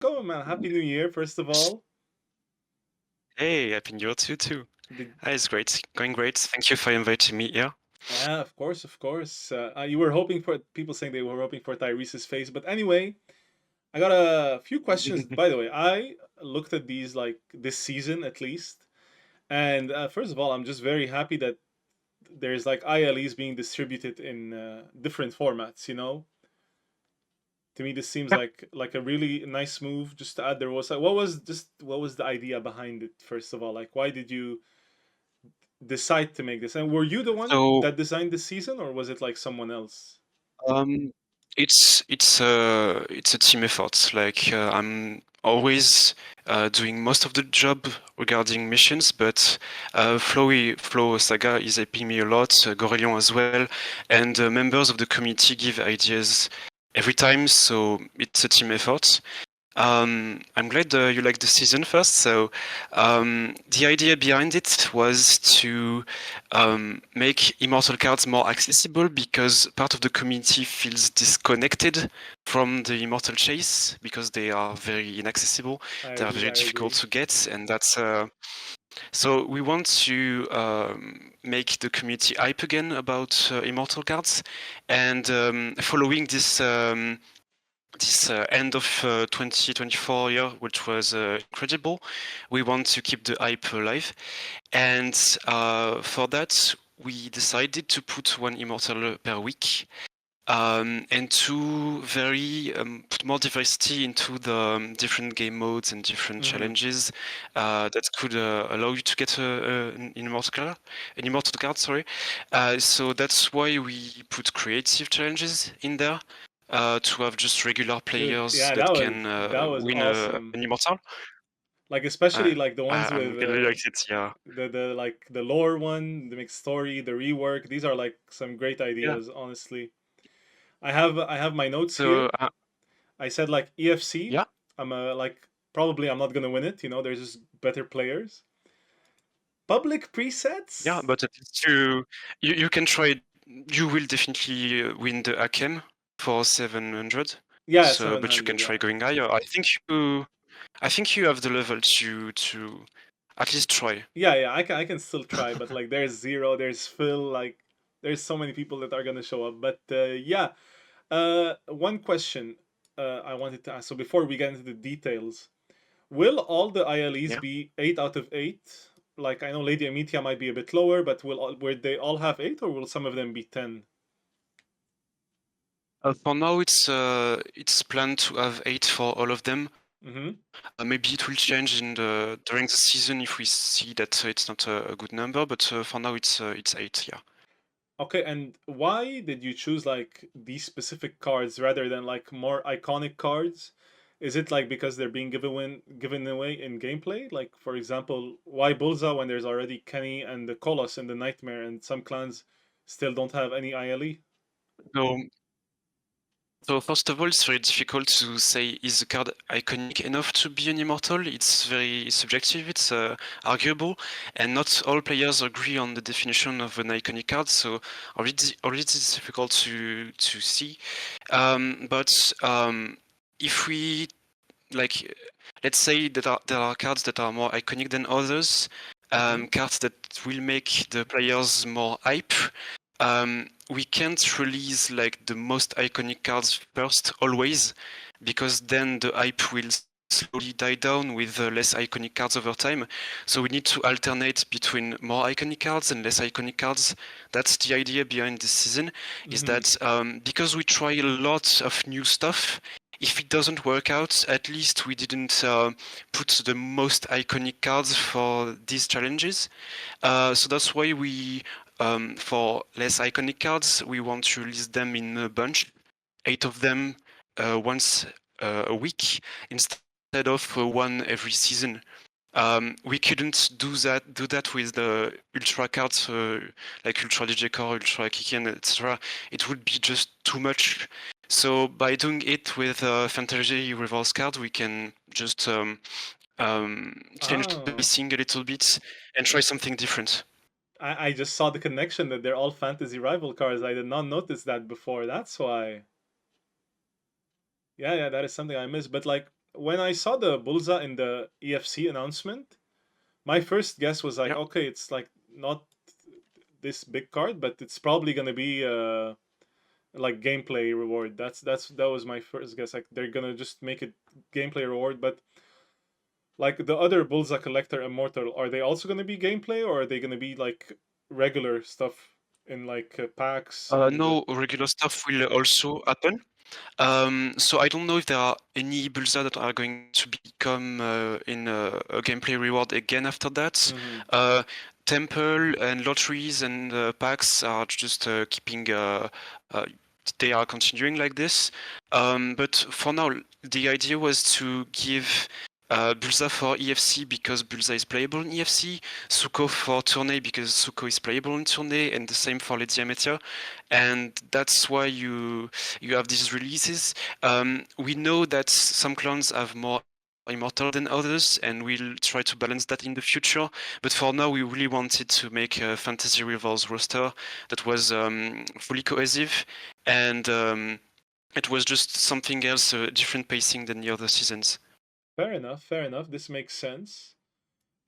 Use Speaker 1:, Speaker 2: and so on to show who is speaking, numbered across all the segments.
Speaker 1: Go, man. Happy New Year, first of all.
Speaker 2: Hey, Happy New Year to you too.
Speaker 1: Did,
Speaker 2: Hi, it's great. Going great. Thank you for inviting me here.
Speaker 1: yeah, of course, of course. You were hoping for people saying they were hoping for Tyrese's face, but anyway, I got a few questions. By the way, I looked at these like this season at least, and first of all, I'm just very happy that there's like ILEs being distributed in different formats. To me, this seems
Speaker 2: Yeah.
Speaker 1: like a really nice move. Just to add, there was what was the idea behind it? First of all, like why did you decide to make this? And were you the one
Speaker 2: So,
Speaker 1: that designed this season, or was it like someone else?
Speaker 2: um, it's a team effort. I'm always doing most of the job regarding missions, but Flow Saga is helping me a lot. Gorelion as well, and members of the community give ideas every time. So it's a team effort. I'm glad you liked the season first. The idea behind it was to make immortal cards more accessible because part of the community feels disconnected from the immortal chase because they are very inaccessible.
Speaker 1: I
Speaker 2: They are
Speaker 1: agree.
Speaker 2: very
Speaker 1: I
Speaker 2: difficult
Speaker 1: agree.
Speaker 2: to get, and that's so we want to make the community hype again about immortal cards, and following this end of 2024 year, which was incredible. We want to keep the hype alive. And for that, we decided to put one immortal per week. And to put more diversity into the different game modes and different
Speaker 1: Hmm.
Speaker 2: challenges that could allow you to get an immortal card. Sorry. So that's why we put creative challenges in there to have just regular
Speaker 1: Dude,
Speaker 2: players
Speaker 1: yeah,
Speaker 2: that
Speaker 1: that
Speaker 2: can
Speaker 1: was that was
Speaker 2: win
Speaker 1: awesome.
Speaker 2: an immortal.
Speaker 1: Like especially
Speaker 2: Uh,
Speaker 1: like the ones with
Speaker 2: I'm really excited. Yeah.
Speaker 1: the like the lore one, the mixed story, the rework. These are like some great
Speaker 2: Yeah.
Speaker 1: ideas, honestly. I have my notes here.
Speaker 2: So
Speaker 1: I said like EFC.
Speaker 2: yeah.
Speaker 1: I'm like probably I'm not gonna win it. There's just better players. Public
Speaker 2: Yeah,
Speaker 1: presets.
Speaker 2: but at least you can try. You will definitely win the Hakem for 700.
Speaker 1: Yeah,
Speaker 2: So,
Speaker 1: seven
Speaker 2: but you can
Speaker 1: hundred.
Speaker 2: try
Speaker 1: Yeah.
Speaker 2: going higher. I think you have the level to at least try.
Speaker 1: Yeah, yeah, I can still try, but like there's Zero, there's Phil, like there's so many people that are gonna show up. But yeah, one question I wanted to ask. So before we get into the details, will all the ILEs
Speaker 2: Yeah.
Speaker 1: be 8 out of 8? Like I know Lady Amitia might be a bit lower, but will they all have 8, or will some of them be 10?
Speaker 2: For now, it's planned to have 8 for all of them.
Speaker 1: Mm-hmm.
Speaker 2: Maybe it will change during the season if we see that it's not a good number. But for now, it's 8. Yeah.
Speaker 1: Okay, and why did you choose like these specific cards rather than like more iconic cards? Is it like because they're being given away in gameplay? Like for example, why Bullseye when there's already Kenny and the Colossus and the Nightmare and some clans still don't have any ILE?
Speaker 2: So So first of all, it's very difficult to say is the card iconic enough to be an immortal. It's very subjective. It's arguable, and not all players agree on the definition of an iconic card. So already it's difficult to see. But if we like, let's say that there are cards that are more iconic than others,
Speaker 1: Mm-hmm.
Speaker 2: cards that will make the players more hype. We can't release like the most iconic cards first always, because then the hype will slowly die down with less iconic cards over time. So we need to alternate between more iconic cards and less iconic cards. That's the idea behind this season, is
Speaker 1: Mm-hmm.
Speaker 2: that because we try a lot of new stuff, if it doesn't work out, at least we didn't put the most iconic cards for these challenges. So that's why for less iconic cards, we want to release them in a bunch, 8 of them once a week instead of one every season. We couldn't do that with the ultra cards like Ultra DJ Core, Ultra Kikin, etc. It would be just too much. So by doing it with Fantasy Reverse card, we can just change the
Speaker 1: Oh,
Speaker 2: pacing a little bit and try something different.
Speaker 1: I just saw the connection that they're all fantasy rival cards. I did not notice that before. That's why. Yeah, yeah, that is something I missed. But like, when I saw the Bullseye in the EFC announcement, my first guess was like,
Speaker 2: Yeah.
Speaker 1: okay, it's like not this big card, but it's probably gonna be like gameplay reward. That was my first guess. Like they're gonna just make it gameplay reward, but like the other Bullseye Collector Immortal, are they also gonna be gameplay, or are they gonna be like regular stuff in like packs and
Speaker 2: No, regular stuff will also happen. So I don't know if there are any Bullseye that are going to become in a gameplay reward again after that.
Speaker 1: Mhm.
Speaker 2: Temple and lotteries and packs are just keeping. They are continuing like this. But for now, the idea was to give Bullseye for EFC because Bullseye is playable in EFC, Suko for Tourney because Suko is playable in Tourney, and the same for Lady Ametia. And that's why you have these releases. We know that some clones have more immortal than others, and we'll try to balance that in the future. But for now, we really wanted to make a Fantasy Rivals roster that was fully cohesive, and it was just something else, a different pacing than the other seasons.
Speaker 1: Fair enough. Fair enough. This makes sense.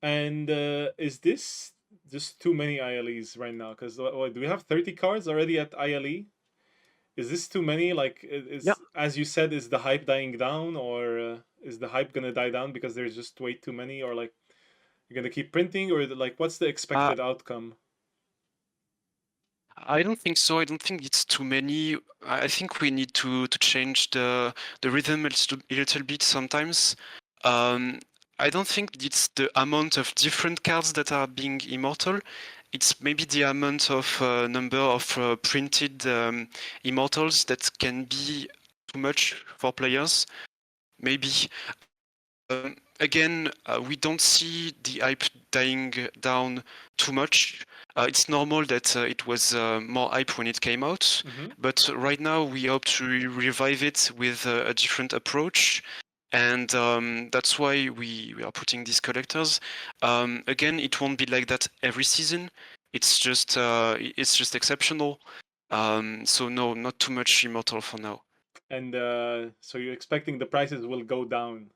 Speaker 1: And is this just too many ILEs right now? Because do we have 30 cards already at ILE? Is this too many? Like,
Speaker 2: Yeah.
Speaker 1: is as you said, is the hype dying down, or is the hype gonna die down because there's just way too many, or like you're gonna keep printing, or like what's the expected outcome?
Speaker 2: I don't think so. I don't think it's too many. I think we need to change the rhythm a little bit sometimes. I don't think it's the amount of different cards that are being immortal. It's maybe the amount of number of printed immortals that can be too much for players. Maybe. Again, we don't see the hype dying down too much. It's normal that it was more hype when it came out, but right now we hope to revive it with a different approach, and that's why we are putting these collectors. Again, it won't be like that every season. It's just exceptional. So no, not too much immortal for now.
Speaker 1: And so you're expecting the prices will go down,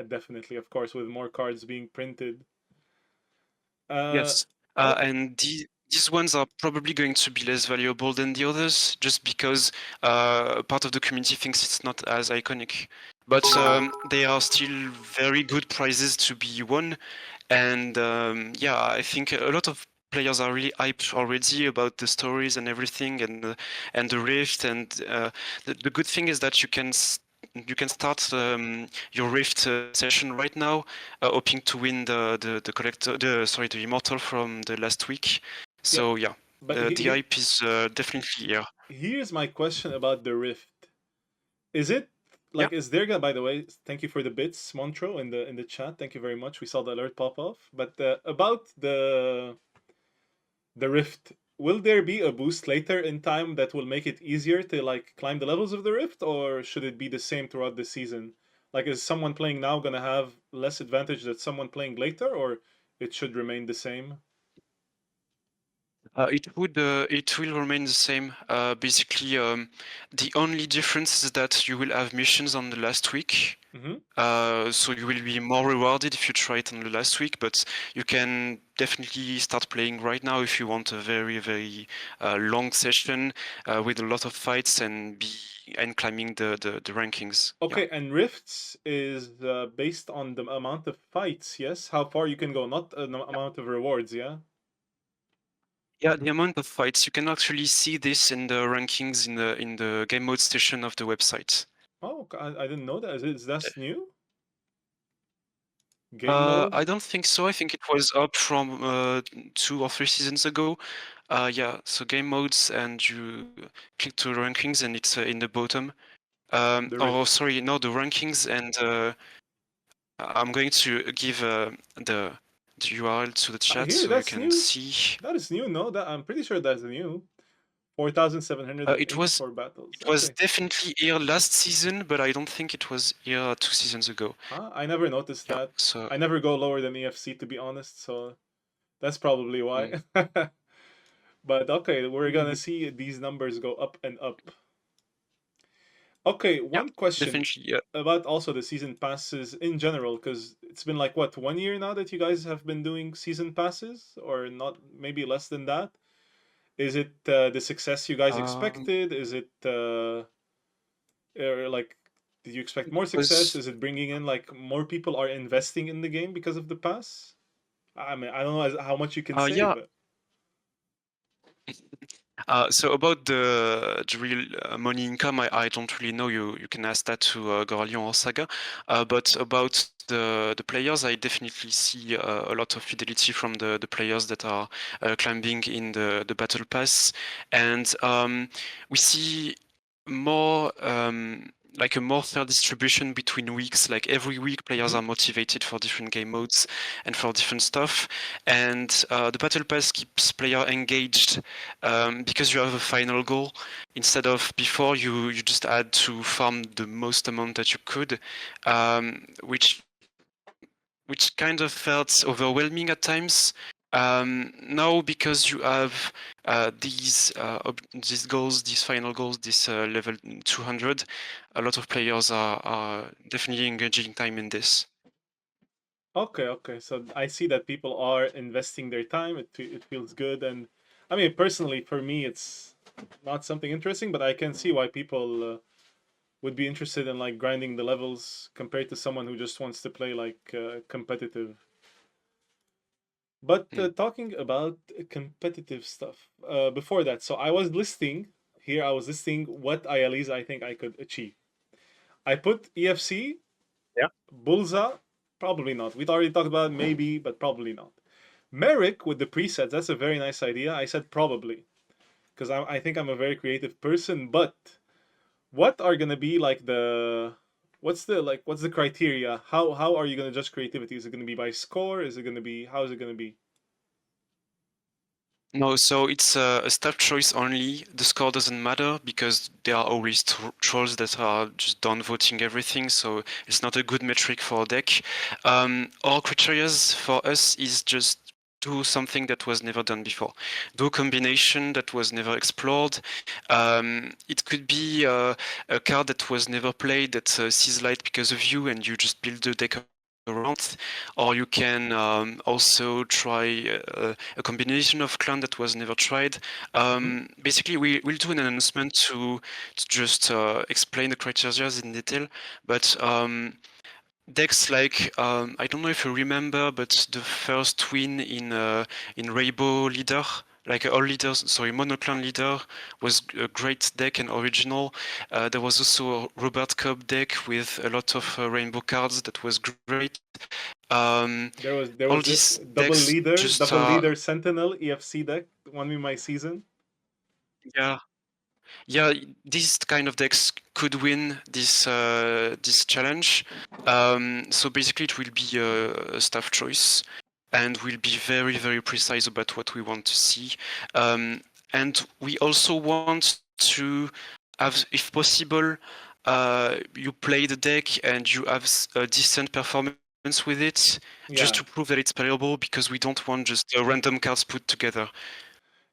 Speaker 1: definitely, of course, with more cards being printed.
Speaker 2: Yes,
Speaker 1: Oh,
Speaker 2: and these ones are probably going to be less valuable than the others, just because part of the community thinks it's not as iconic. But they are still very good prizes to be won, and yeah, I think a lot of players are really hyped already about the stories and everything, and the Rift. And the good thing is that you can start your Rift session right now, hoping to win the collector, the immortal from the last week. So yeah,
Speaker 1: but
Speaker 2: the hype is definitely here.
Speaker 1: here's my question about the Rift. Is it
Speaker 2: Yeah.
Speaker 1: like is there gonna? By the way, thank you for the bits, Montro, in the chat. Thank you very much. We saw the alert pop off. But about the Rift, will there be a boost later in time that will make it easier to like climb the levels of the Rift, or should it be the same throughout the season? Like, is someone playing now gonna have less advantage than someone playing later, or it should remain the same?
Speaker 2: It will remain the same. Basically, the only difference is that you will have missions on the last week. So you will be more rewarded if you try it on the last week, but you can definitely start playing right now if you want a very, very long session with a lot of fights and climbing the rankings.
Speaker 1: Okay, and Rifts is based on the amount of fights, yes? How far you can go, not an amount of rewards, yeah?
Speaker 2: Yeah, the amount of fights, you can actually see this in the rankings in the game mode station of the website.
Speaker 1: Oh, I didn't know that. Is that new? Game mode?
Speaker 2: I don't think so. I think it was up from 2 or 3 seasons ago. Yeah, so game modes, and you click to rankings, and it's in the bottom. Oh, sorry, no, the rankings, and I'm going to give the URL to the chat
Speaker 1: Here,
Speaker 2: so you
Speaker 1: that's
Speaker 2: can
Speaker 1: new.
Speaker 2: see.
Speaker 1: That is new, no? That I'm pretty sure that's new.
Speaker 2: It
Speaker 1: 4,784 battles.
Speaker 2: was
Speaker 1: Okay.
Speaker 2: definitely here last season, but I don't think it was here 2 seasons ago.
Speaker 1: I never noticed
Speaker 2: Yeah,
Speaker 1: that.
Speaker 2: so
Speaker 1: I never go lower than EFC, to be honest, so that's probably why. But okay, we're gonna see these numbers go up and up. Okay,
Speaker 2: Yeah,
Speaker 1: one question
Speaker 2: definitely.
Speaker 1: about also the season passes in general, because it's been like what, 1 year now that you guys have been doing season passes, or not, maybe less than that. Is it the success you guys
Speaker 2: Um,
Speaker 1: expected? Is it or like, did you expect more success?
Speaker 2: was
Speaker 1: Is it bringing in like more people are investing in the game because of the pass? I mean, I don't know how much you can say,
Speaker 2: yeah.
Speaker 1: but
Speaker 2: So about the real money income, I don't really know. You can ask that to Goralion or Saga. But about the players, I definitely see a lot of fidelity from the players that are climbing in the battle pass, and we see more like a more fair distribution between weeks. Like every week, players
Speaker 1: Mhm.
Speaker 2: are motivated for different game modes and for different stuff, and the battle pass keeps player engaged because you have a final goal. Instead of before, you just had to farm the most amount that you could, which kind of felt overwhelming at times. Now, because you have these goals, these final goals, this level 200, a lot of players are definitely engaging time in this.
Speaker 1: Okay, okay. So I see that people are investing their time. It feels good, and I mean, personally, for me, it's not something interesting, but I can see why people would be interested in like grinding the levels compared to someone who just wants to play like competitive. But
Speaker 2: Mm.
Speaker 1: talking about competitive stuff, before that, so I was listing here. I was listing what ILEs I think I could achieve. I put EFC,
Speaker 3: Yeah.
Speaker 1: Bulza, probably not. We'd already talked about maybe, but probably not. Merrick with the presets, that's a very nice idea. I said probably because I think I'm a very creative person. But what are gonna be like what's the criteria? How are you gonna judge creativity? Is it gonna be by score? Is it gonna be how is it gonna be?
Speaker 2: No, so it's a staff choice only. The score doesn't matter because there are always trolls that are just downvoting everything, so it's not a good metric for a deck. Our criteria for us is just do something that was never done before. Do a combination that was never explored. It could be a card that was never played that sees light because of you, and you just build the deck around, or you can also try a combination of clan that was never tried. Basically, we'll do an announcement to just explain the criteria in detail, but decks like I don't know if you remember, but the first win in Rainbow Leader, like all leaders, sorry, Monoclan Leader was a great deck and original. There was also a Robert Cobb deck with a lot of Rainbow cards that was great.
Speaker 1: There
Speaker 2: All
Speaker 1: was this
Speaker 2: these decks just
Speaker 1: double leader Sentinel EFC deck won me my season.
Speaker 2: yeah. Yeah, these kind of decks could win this challenge. So basically, it will be a staff choice, and we'll be very precise about what we want to see. And we also want to have, if possible, you play the deck and you have a decent performance with it, just
Speaker 1: Yeah.
Speaker 2: to prove that it's playable, because we don't want just random cards put together.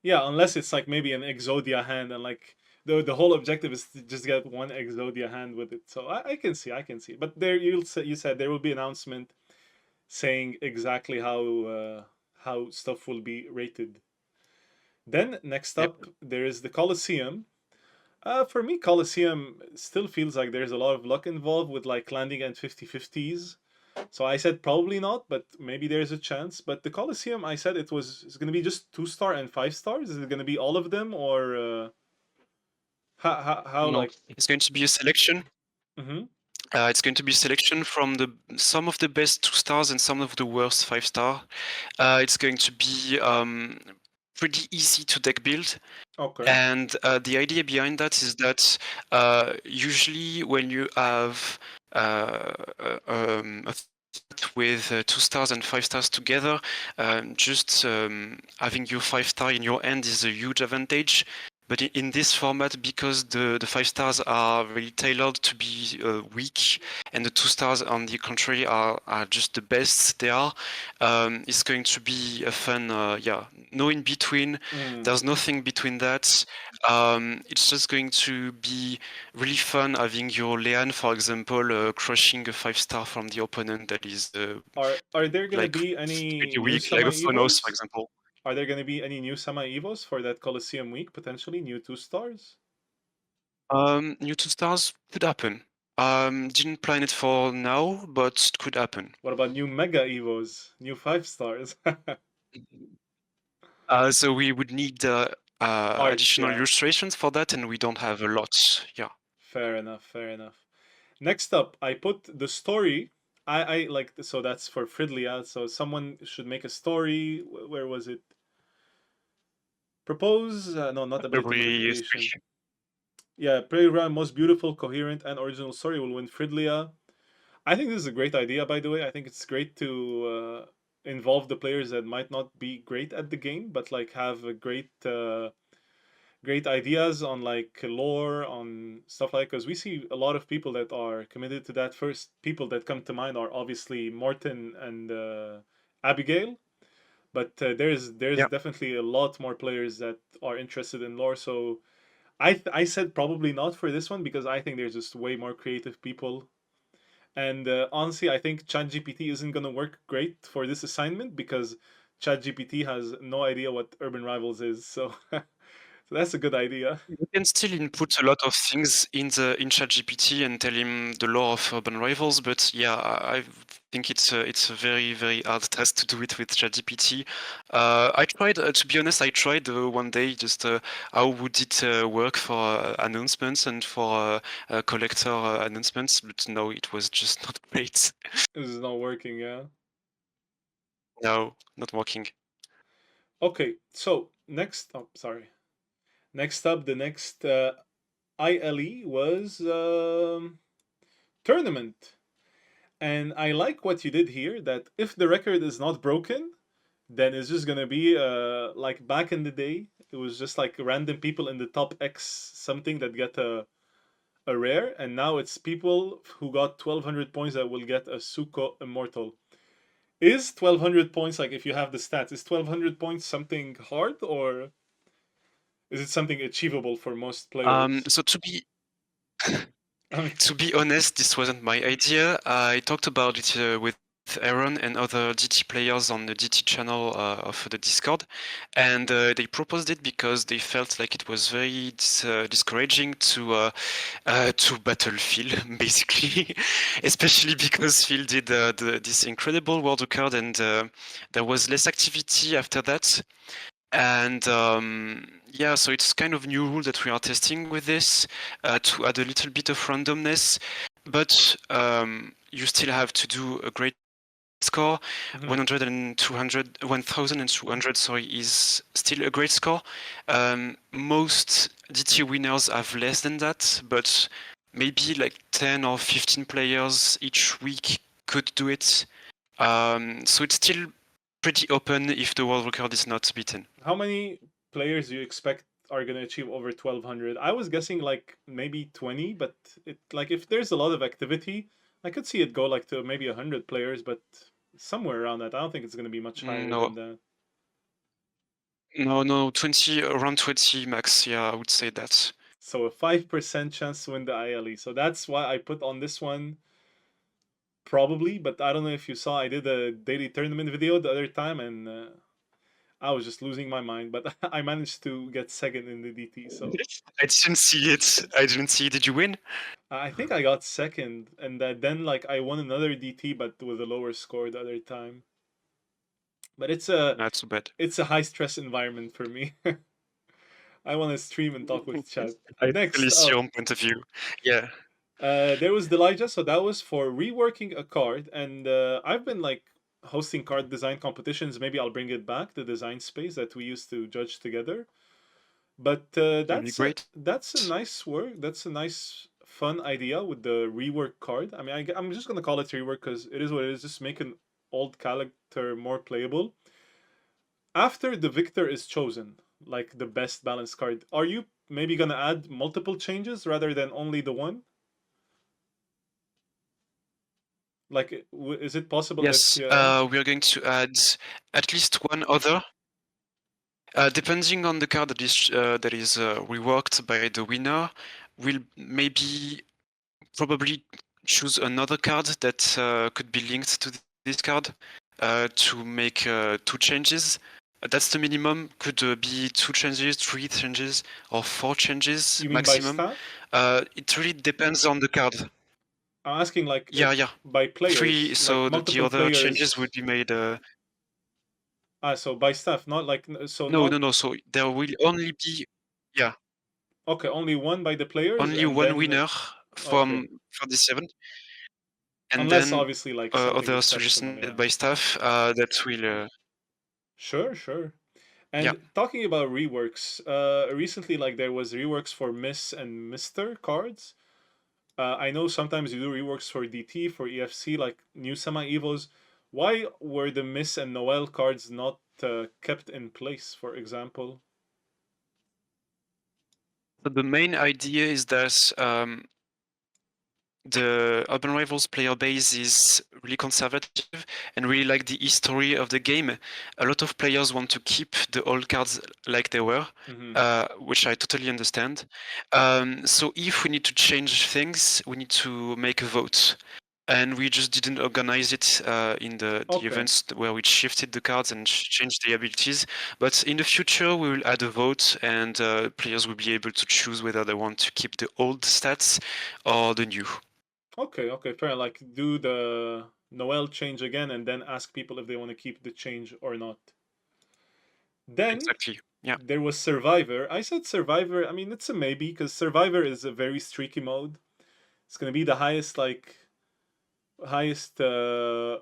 Speaker 1: Yeah, unless it's like maybe an Exodia hand and like the whole objective is to just get one Exodia hand with it. So I can see. But there you said there will be announcement saying exactly how stuff will be rated. Then next
Speaker 2: Yep.
Speaker 1: up there is the Colosseum. For me, Colosseum still feels like there's a lot of luck involved with like landing at 50-50s. So I said probably not, but maybe there's a chance. But the Colosseum, I said it's going to be just 2-star and 5 stars. Is it going to be all of them, or how
Speaker 2: No,
Speaker 1: like?
Speaker 2: it's going to be a selection.
Speaker 1: Mm-hmm.
Speaker 2: It's going to be selection from some of the best 2 stars and some of the worst 5 star. It's going to be pretty easy to deck build.
Speaker 1: Okay.
Speaker 2: And the idea behind that is that usually when you have a set with 2 stars and 5 stars together, just having your 5 star in your hand is a huge advantage, But in this format, because the 5 stars are really tailored to be weak, and the 2 stars, on the contrary, are just the best they are, it's going to be a fun, no in between. There's nothing between that. It's just going to be really fun having your Leanne, for example, crushing a 5 star from the opponent that is
Speaker 1: Are there gonna
Speaker 2: like
Speaker 1: be any
Speaker 2: pretty
Speaker 1: new
Speaker 2: weak, like a Phonos, for
Speaker 1: semi-evos?
Speaker 2: example.
Speaker 1: Are there gonna be any new semi-evos for that Colosseum week, potentially? New 2 stars?
Speaker 2: New 2 stars could happen. Didn't plan it for now, but it could happen.
Speaker 1: What about new Mega Evos? New 5 stars?
Speaker 2: So we would need
Speaker 1: Arts,
Speaker 2: additional
Speaker 1: yeah.
Speaker 2: illustrations for that, and we don't have a lot. Yeah.
Speaker 1: Fair enough, fair enough. Next up, I put the story. I like, so that's for Fridlia. So someone should make a story. Where was it? Propose? No, not ability
Speaker 2: February
Speaker 1: modification.
Speaker 2: 3.
Speaker 1: Yeah, Playground, most beautiful, coherent, and original story will win Fridlia. I think this is a great idea, by the way. I think it's great to involve the players that might not be great at the game, but like have a great ideas on like lore, on stuff like, because we see a lot of people that are committed to that. First people that come to mind are obviously Morton and Abigail, but there's
Speaker 2: Yeah.
Speaker 1: definitely a lot more players that are interested in lore. So I said probably not for this one because I think there's just way more creative people. And honestly, I think ChatGPT isn't going to work great for this assignment because ChatGPT has no idea what Urban Rivals is. So, so that's a good idea.
Speaker 2: You can still input a lot of things in ChatGPT and tell him the lore of Urban Rivals, but yeah, I think it's a very very hard task to do it with ChatGPT. I tried, to be honest, I tried one day just how would it work for announcements and for collector announcements, but no, it was just not great.
Speaker 1: This is not working, yeah.
Speaker 2: No, not working.
Speaker 1: Okay, so next up, sorry. Next up, the next ILE was tournament. And I like what you did here that if the record is not broken, then it's just gonna be like back in the day. It was just like random people in the top X something that get a rare, and now it's people who got 1200 points that will get a Suko Immortal. Is 1200 points, like if you have the stats, is 1200 points something hard or is it something achievable for most players?
Speaker 2: So
Speaker 1: I mean,
Speaker 2: to be honest, this wasn't my idea. I talked about it with Aaron and other DT players on the DT channel of the Discord, and they proposed it because they felt like it was very discouraging to battle Phil, basically, especially because Phil did this incredible world record, and there was less activity after that. And yeah, so it's kind of new rule that we are testing with this to add a little bit of randomness, but you still have to do a great score. 100 and 200, 1,200, sorry, is still a great score. Most DT winners have less than that, but maybe like 10 or 15 players each week could do it. So it's still pretty open if the world record is not beaten.
Speaker 1: how many players do you expect are going to achieve over 1200? I was guessing like maybe 20, but it like if there's a lot of activity, I could see it go like to maybe 100 players, but somewhere around that. I don't think it's going to be much higher
Speaker 2: No,
Speaker 1: than that.
Speaker 2: no, 20, around 20 max. Yeah, I would say that.
Speaker 1: So a 5% chance to win the ILE. So that's why I put on this one probably, but I don't know if you saw I did a daily tournament video the other time and I was just losing my mind, but I managed to get second in the DT. So
Speaker 2: I didn't see it. I didn't see it. Did you win?
Speaker 1: I think I got second, and then like I won another DT, but with a lower score the other time. But
Speaker 2: Not too bad.
Speaker 1: it's a high stress environment for me. I want to stream and talk with chat.
Speaker 2: I totally
Speaker 1: Next
Speaker 2: see
Speaker 1: up,
Speaker 2: your point of view. Yeah.
Speaker 1: there was Delijah. So that was for reworking a card, and I've been like hosting card design competitions. Maybe I'll bring it back, the design space that we used to judge together. But
Speaker 2: That'd be great.
Speaker 1: that's a nice work. That's a nice fun idea with the rework card. I mean, I'm just gonna call it rework because it is what it is. Just make an old character more playable. After the victor is chosen, like the best balanced card, are you maybe gonna add multiple changes rather than only the one? Like, is it possible that
Speaker 2: Yes, we are going to add at least one other. Depending on the card that is reworked by the winner, we'll maybe probably choose another card that could be linked to this card to make 2 changes. That's the minimum. Could be 2 changes, 3 changes, or 4 changes
Speaker 1: you mean
Speaker 2: maximum.
Speaker 1: by staff?
Speaker 2: It really depends on the card.
Speaker 1: I'm asking like
Speaker 2: Yeah.
Speaker 1: by
Speaker 2: 3,
Speaker 1: players,
Speaker 2: so
Speaker 1: like
Speaker 2: the
Speaker 1: multiple
Speaker 2: other changes
Speaker 1: players.
Speaker 2: would be made.
Speaker 1: So by staff, not like so
Speaker 2: No.
Speaker 1: not
Speaker 2: So there will only be
Speaker 1: okay, only one by the players,
Speaker 2: only
Speaker 1: and
Speaker 2: one
Speaker 1: then
Speaker 2: winner
Speaker 1: okay,
Speaker 2: for this event, and
Speaker 1: unless
Speaker 2: then
Speaker 1: obviously like something
Speaker 2: other
Speaker 1: exceptional,
Speaker 2: suggestions
Speaker 1: yeah.
Speaker 2: by staff that will.
Speaker 1: Sure.
Speaker 2: Yeah.
Speaker 1: And talking about reworks, recently like there was reworks for Miss and Mister cards. I know sometimes you do reworks for DT, for EFC, like new semi-evos. Why were the Miss and Noel cards not kept in place, for example?
Speaker 2: So the main idea is that the Urban Rivals player base is really conservative and really like the history of the game. A lot of players want to keep the old cards like they were, which I totally understand. So if we need to change things, we need to make a vote. And we just didn't organize it in the
Speaker 1: Okay.
Speaker 2: events where we shifted the cards and changed the abilities. But in the future, we will add a vote, and players will be able to choose whether they want to keep the old stats or the new.
Speaker 1: Okay, fair. Like do the Noel change again and then ask people if they want to keep the change or not. Then
Speaker 2: Exactly. Yeah.
Speaker 1: there was Survivor. I said Survivor. I mean, it's a maybe because Survivor is a very streaky mode. It's gonna be the highest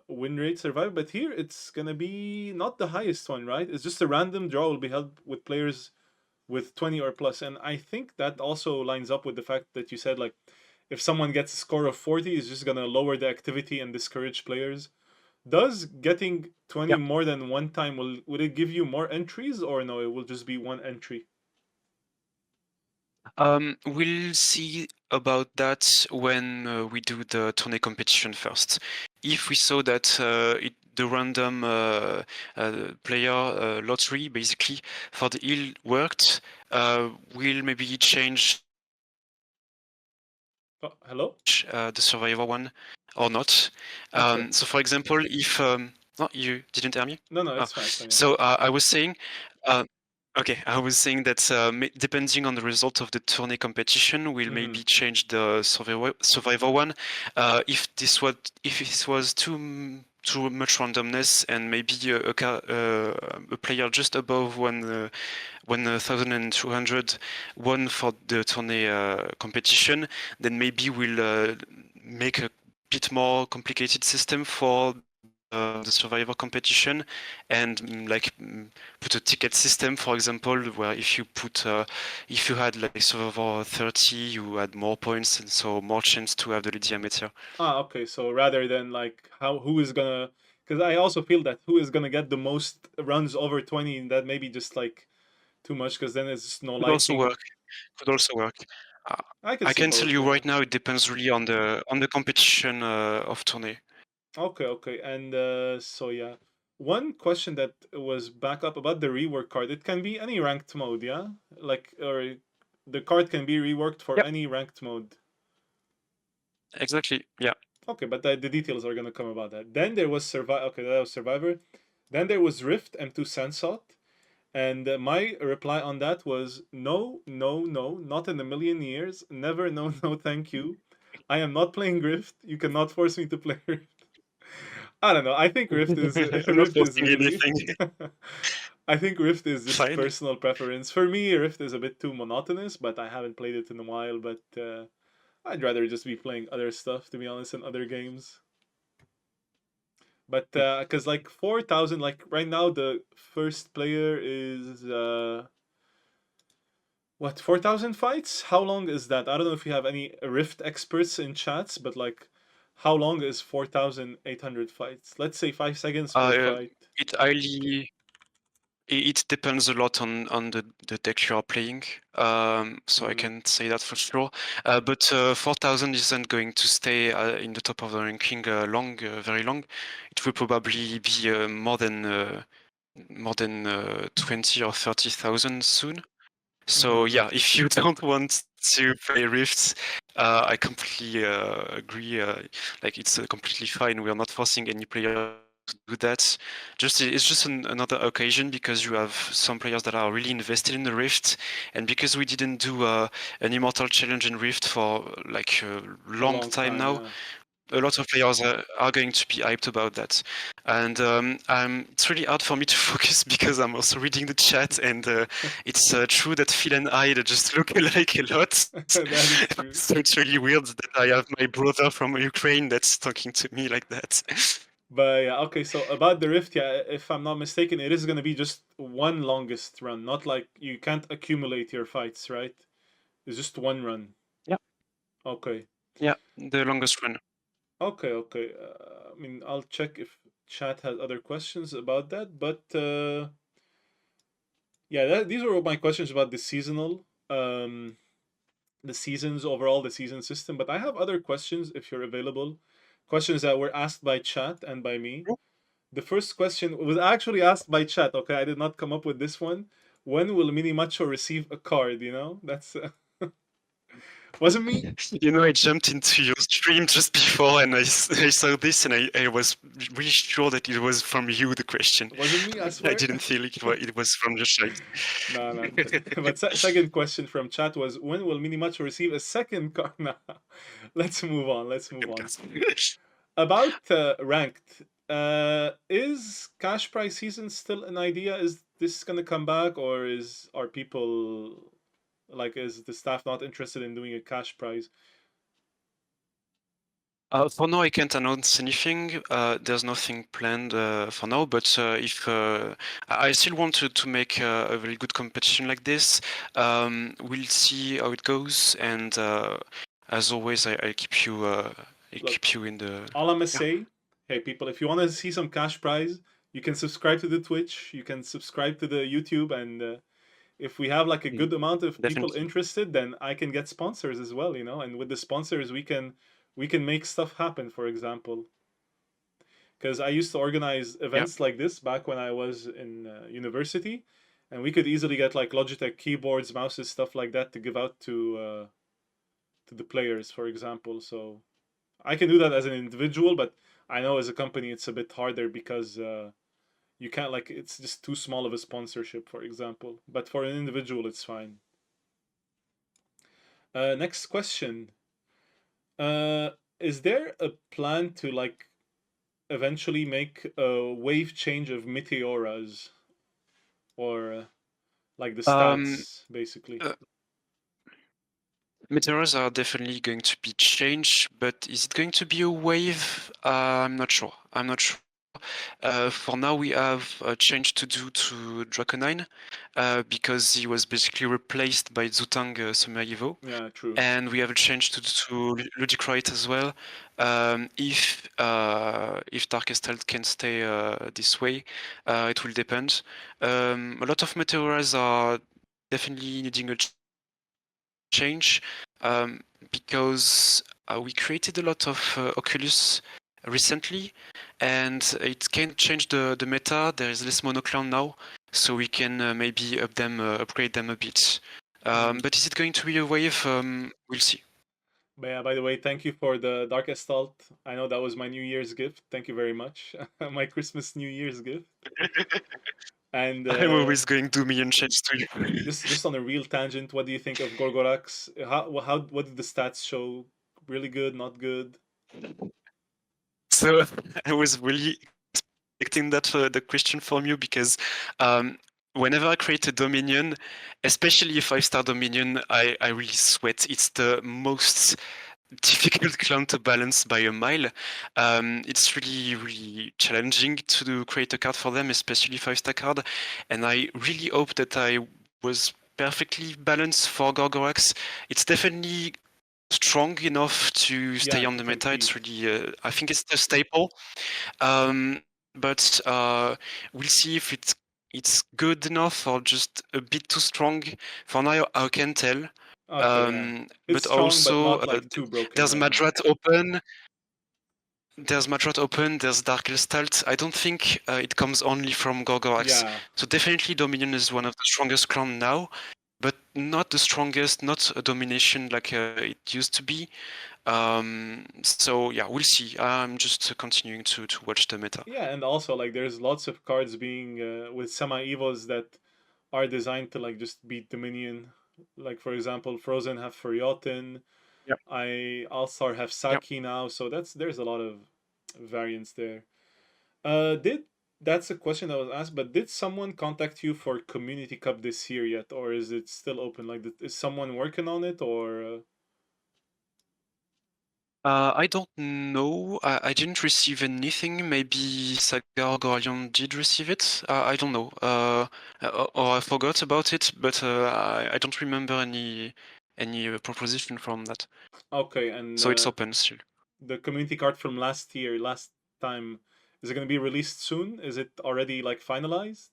Speaker 1: win rate Survivor, but here it's gonna be not the highest one, right? It's just a random draw will be held with players with 20 or plus, and I think that also lines up with the fact that you said like if someone gets a score of 40, it's just gonna lower the activity and discourage players. Does getting 20 more than one time would it give you more entries, or no, it will just be one entry?
Speaker 2: We'll see about that when we do the tourney competition first. If we saw that the random player lottery basically for the heal worked, we'll maybe change
Speaker 1: Hello?
Speaker 2: the survivor one or not.
Speaker 1: Okay.
Speaker 2: So for example, if no, you didn't hear me?
Speaker 1: No, it's fine. Yeah.
Speaker 2: So I was saying I was saying that depending on the result of the tourney competition, we'll maybe change the survivor one. If this was too much randomness and maybe a player just above 1,200 won for the tourney competition, then maybe we'll make a bit more complicated system for the survivor competition and put a ticket system, for example, where if you had like survivor 30, you had more points and so more chance to have the lead diameter.
Speaker 1: Okay. So rather than like who is gonna, because I also feel that who is gonna get the most runs over 20, that maybe just like too much, because then it's just no liking.
Speaker 2: Could also work.
Speaker 1: I
Speaker 2: I can tell you
Speaker 1: yeah.
Speaker 2: right now, it depends really on the competition of tourney.
Speaker 1: Okay. And so yeah, one question that was back up about the rework card. It can be any ranked mode, yeah. Like or the card can be reworked for any ranked mode.
Speaker 2: Exactly. Yeah.
Speaker 1: Okay, but the details are gonna come about that. Then there was Survivor. Okay, that was Survivor. Then there was Rift M2 Sensot. And my reply on that was no, not in a million years. Never, no, thank you. I am not playing Rift. You cannot force me to play Rift. I don't know. I think Rift is Rift is really. I think Rift is just
Speaker 2: Fine.
Speaker 1: personal preference. For me, Rift is a bit too monotonous, but I haven't played it in a while. But I'd rather just be playing other stuff, to be honest, in other games. But because like 4,000, like right now the first player is what, 4,000 fights? How long is that? I don't know if you have any Rift experts in chats, but like how long is 4,800 fights? Let's say 5 seconds per fight.
Speaker 2: It it depends a lot on the deck you are playing. So I can't say that for sure. But 4,000 isn't going to stay in the top of the ranking very long. It will probably be more than 20 or 30,000 soon. So yeah, if you don't want to play Rifts, I completely agree. Like it's completely fine. We are not forcing any player to do that. It's just another occasion because you have some players that are really invested in the Rift, and because we didn't do an Immortal Challenge in Rift for like a long time now.
Speaker 1: Yeah.
Speaker 2: A lot of players are going to be hyped about that, and it's really hard for me to focus because I'm also reading the chat, and it's true that Phil and I just look alike a lot.
Speaker 1: That is true.
Speaker 2: So it's really weird that I have my brother from Ukraine that's talking to me like that.
Speaker 1: But yeah, okay, so about the Rift, yeah, if I'm not mistaken, it is going to be just one longest run, not like you can't accumulate your fights, right? It's just one run.
Speaker 2: Yeah.
Speaker 1: Okay.
Speaker 2: Yeah, the longest run.
Speaker 1: Okay. I mean, I'll check if chat has other questions about that, but yeah, these are all my questions about the seasonal, the seasons overall, the season system. But I have other questions if you're available. Questions that were asked by chat and by me. The first question was actually asked by chat. Okay, I did not come up with this one. When will Mini Macho receive a card? You know, that's wasn't me.
Speaker 2: You know, I jumped into your stream just before, and I saw this, and I was really sure that it was from you. The question
Speaker 1: Wasn't me. I swear.
Speaker 2: I didn't feel it was from the chat.
Speaker 1: No. But second question from chat was, when will Mini Macho receive a second card? Nah. Let's move on. About ranked, is cash prize season still an idea? Is this gonna come back, or are people like, is the staff not interested in doing a cash prize?
Speaker 2: For now, I can't announce anything. There's nothing planned for now, but if I still want to make a very good competition like this, we'll see how it goes. And as always, I keep you keep you in the.
Speaker 1: All I'm gonna say, hey people, if you want to see some cash prize, you can subscribe to the Twitch, you can subscribe to the YouTube, and if we have like a good amount of people interested, then I can get sponsors as well, you know. And with the sponsors, we can make stuff happen. For example, because I used to organize events like this back when I was in university, and we could easily get like Logitech keyboards, mouses, stuff like that to give out to the players, for example. So I can do that as an individual, but I know as a company it's a bit harder because you can't, like, it's just too small of a sponsorship, for example. But for an individual, it's fine. Next question. Is there a plan to like eventually make a wave change of Meteoras, or like the stats, basically?
Speaker 2: Meteors are definitely going to be changed, but is it going to be a wave? I'm not sure. For now, we have a change to do to Draconine because he was basically replaced by Zutang Sumerivo.
Speaker 1: Yeah, true.
Speaker 2: And we have a change to Ludicrite as well. If Darkest Health can stay this way, it will depend. A lot of Meteoras are definitely needing a change because we created a lot of Oculus recently, and it can change the meta. There is less monoclone now, so we can maybe upgrade them a bit. But is it going to be a wave? We'll see.
Speaker 1: But yeah, by the way, thank you for the Darkest Alt. I know that was my New Year's gift. Thank you very much. My Christmas New Year's gift. And
Speaker 2: I'm always going to million change to you.
Speaker 1: just on a real tangent, what do you think of Gorgorax? What did the stats show? Really good, not good?
Speaker 2: So I was really expecting that the question from you because whenever I create a Dominion, especially a 5-star Dominion, I really sweat. It's the most difficult clan to balance by a mile. It's really challenging to create a card for them, especially 5-star card. And I really hope that I was perfectly balanced for Gorgorax. It's definitely strong enough to stay on the meta. It's really, I think it's the staple. But we'll see if it's good enough or just a bit too strong. For now, I can tell.
Speaker 1: Okay, yeah. It's
Speaker 2: But
Speaker 1: strong, but
Speaker 2: also,
Speaker 1: not like too broken
Speaker 2: there's
Speaker 1: right now.
Speaker 2: Madrat open. There's Dark Gestalt. I don't think it comes only from Gorgorax.
Speaker 1: Yeah.
Speaker 2: So definitely Dominion is one of the strongest clans now, but not the strongest, not a domination like it used to be. So yeah, we'll see. I'm just continuing to watch the meta.
Speaker 1: Yeah, and also like there's lots of cards being with semi-evos that are designed to like just beat Dominion. Like for example, Frozen have Feryotin.
Speaker 2: Yep.
Speaker 1: I All-Star have
Speaker 2: Yep.
Speaker 1: Saki now, so there's a lot of variants there. Did That's a question that was asked, but did someone contact you for Community Cup this year yet, or is it still open? Like, is someone working on it, or?
Speaker 2: I don't know. I didn't receive anything. Maybe Saga or Gorion did receive it. I don't know. Or I forgot about it, but I don't remember any proposition from that.
Speaker 1: Okay, and
Speaker 2: So it's open still.
Speaker 1: the community card from last year, last time, is it going to be released soon? Is it already like finalized?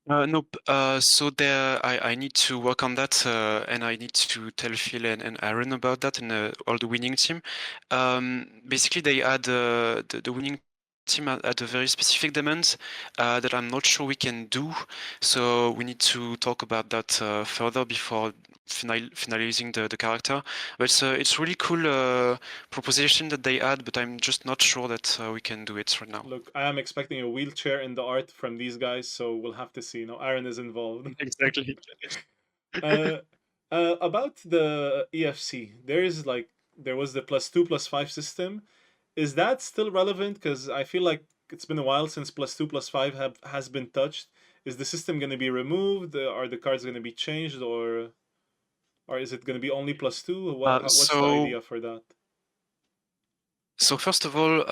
Speaker 2: Nope. So I need to work on that, and I need to tell Phil and Aaron about that and all the winning team. Basically, they had the winning team had a very specific demand that I'm not sure we can do. So we need to talk about that further before finalizing the character. But it's really cool proposition that they had, but I'm just not sure that we can do it right now.
Speaker 1: Look, I am expecting a wheelchair in the art from these guys, so we'll have to see. No, Aaron is involved.
Speaker 2: Exactly.
Speaker 1: uh, about the EFC, there was the +2/+5 system. Is that still relevant? Because I feel like it's been a while since +2/+5 has been touched. Is the system going to be removed? Are the cards going to be changed, or is it going to be only +2? What's the
Speaker 2: So
Speaker 1: idea for that?
Speaker 2: So first of all,